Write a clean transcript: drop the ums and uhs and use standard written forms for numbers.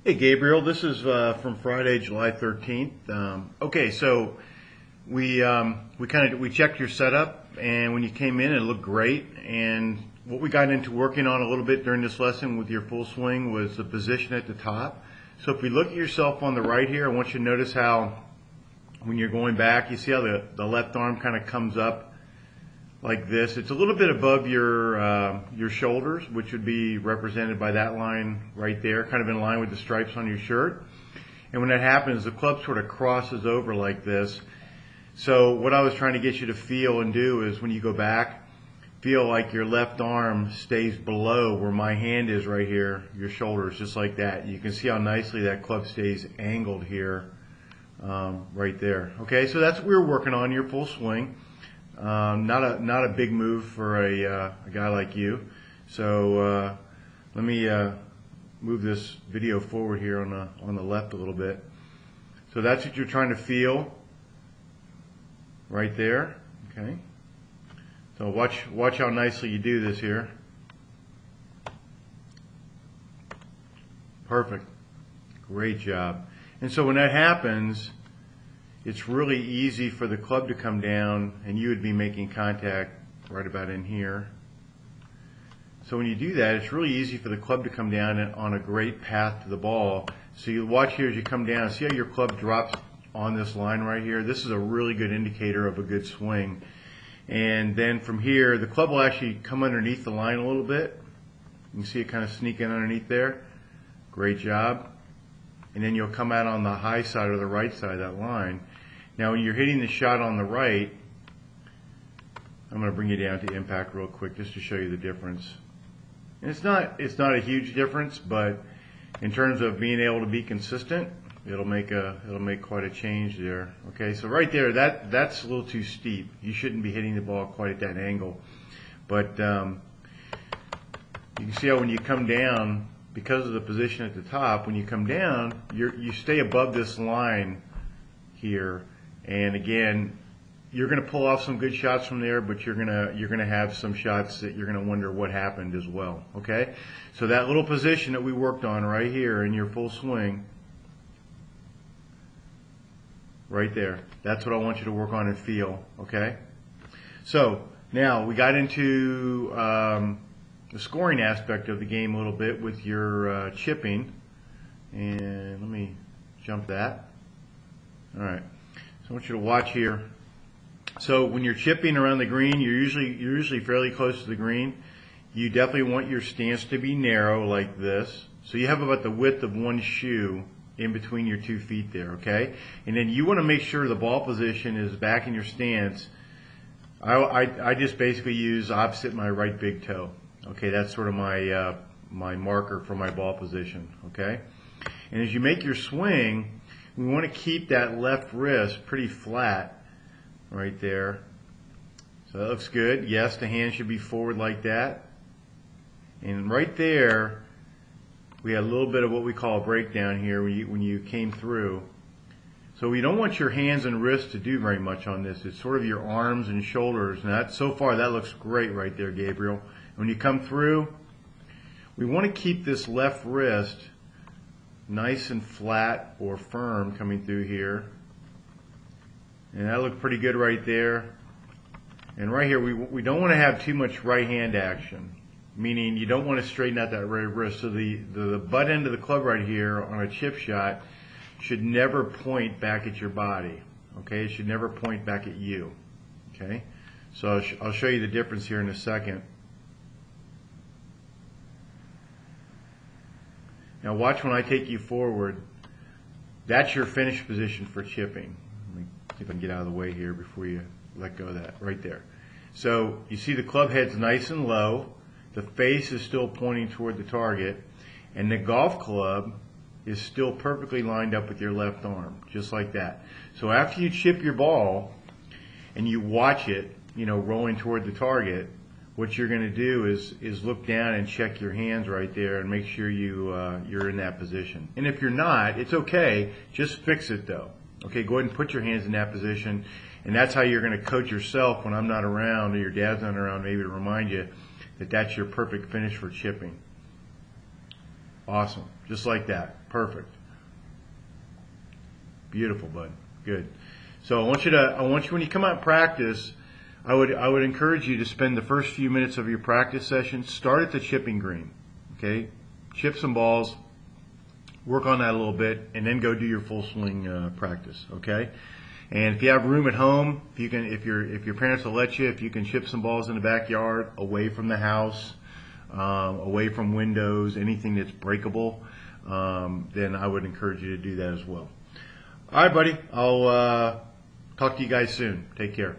Hey Gabriel, this is from Friday, July 13th. Okay, so we checked your setup, and when you came in, it looked great. And what we got into working on a little bit during this lesson with your full swing was the position at the top. So if we look at yourself on the right here, I want you to notice how when you're going back, you see how the left arm kind of comes up like this. It's a little bit above your shoulders, which would be represented by that line right there, kind of in line with the stripes on your shirt. And when that happens, the club sort of crosses over like this. So what I was trying to get you to feel and do is when you go back, feel like your left arm stays below where my hand is right here, your shoulders, just like that. You can see how nicely that club stays angled here, right there. Okay, so that's what we were working on, your full swing. Not a big move for a guy like you. So let me move this video forward here on the left a little bit. So that's what you're trying to feel right there. Okay. So watch how nicely you do this here. Perfect. Great job. And so when that happens, it's really easy for the club to come down, and you would be making contact right about in here. So when you do that, it's really easy for the club to come down on a great path to the ball. So you watch here as you come down, see how your club drops on this line right here? This is a really good indicator of a good swing. And then from here, the club will actually come underneath the line a little bit. You can see it kind of sneak in underneath there. Great job. And then you'll come out on the high side or the right side of that line. Now when you're hitting the shot on the right, I'm going to bring you down to impact real quick just to show you the difference. And it's not a huge difference, but in terms of being able to be consistent, it'll make quite a change there. Okay, so right there, that's a little too steep. You shouldn't be hitting the ball quite at that angle. But you can see how when you come down, because of the position at the top, when you come down, you stay above this line here. And again, you're going to pull off some good shots from there, but you're going to have some shots that you're going to wonder what happened as well. Okay, so that little position that we worked on right here in your full swing, right there, that's what I want you to work on and feel. Okay, so now we got into the scoring aspect of the game a little bit with your chipping, and let me jump that. All right, so I want you to watch here. So when you're chipping around the green, you're usually fairly close to the green. You definitely want your stance to be narrow like this. So you have about the width of one shoe in between your 2 feet there, okay? And then you want to make sure the ball position is back in your stance. I just basically use opposite my right big toe. Okay, that's sort of my marker for my ball position, okay? And as you make your swing, we want to keep that left wrist pretty flat right there. So that looks good. Yes, the hand should be forward like that. And right there, we had a little bit of what we call a breakdown here when you came through. So we don't want your hands and wrists to do very much on this. It's sort of your arms and shoulders. And so far, that looks great right there, Gabriel. When you come through, we want to keep this left wrist nice and flat or firm coming through here. And that looked pretty good right there. And right here, we don't want to have too much right hand action, meaning you don't want to straighten out that right wrist. So the butt end of the club right here on a chip shot should never point back at your body. Okay, it should never point back at you. Okay, so I'll show you the difference here in a second. Now watch when I take you forward. That's your finish position for chipping. Let me see if I can get out of the way here before you let go of that, right there. So you see the club head's nice and low, the face is still pointing toward the target, and the golf club is still perfectly lined up with your left arm, just like that. So after you chip your ball and you watch it, rolling toward the target, what you're going to do is look down and check your hands right there and make sure you're in that position. And if you're not, it's okay. Just fix it though. Okay, go ahead and put your hands in that position, and that's how you're going to coach yourself when I'm not around or your dad's not around, maybe to remind you that that's your perfect finish for chipping. Awesome. Just like that. Perfect. Beautiful, bud. Good. So I want you when you come out and practice, I would encourage you to spend the first few minutes of your practice session, start at the chipping green. Okay? Chip some balls, work on that a little bit, and then go do your full swing practice. Okay? And if you have room at home, if your parents will let you, if you can chip some balls in the backyard, away from the house, away from windows, anything that's breakable, then I would encourage you to do that as well. All right, buddy. I'll talk to you guys soon. Take care.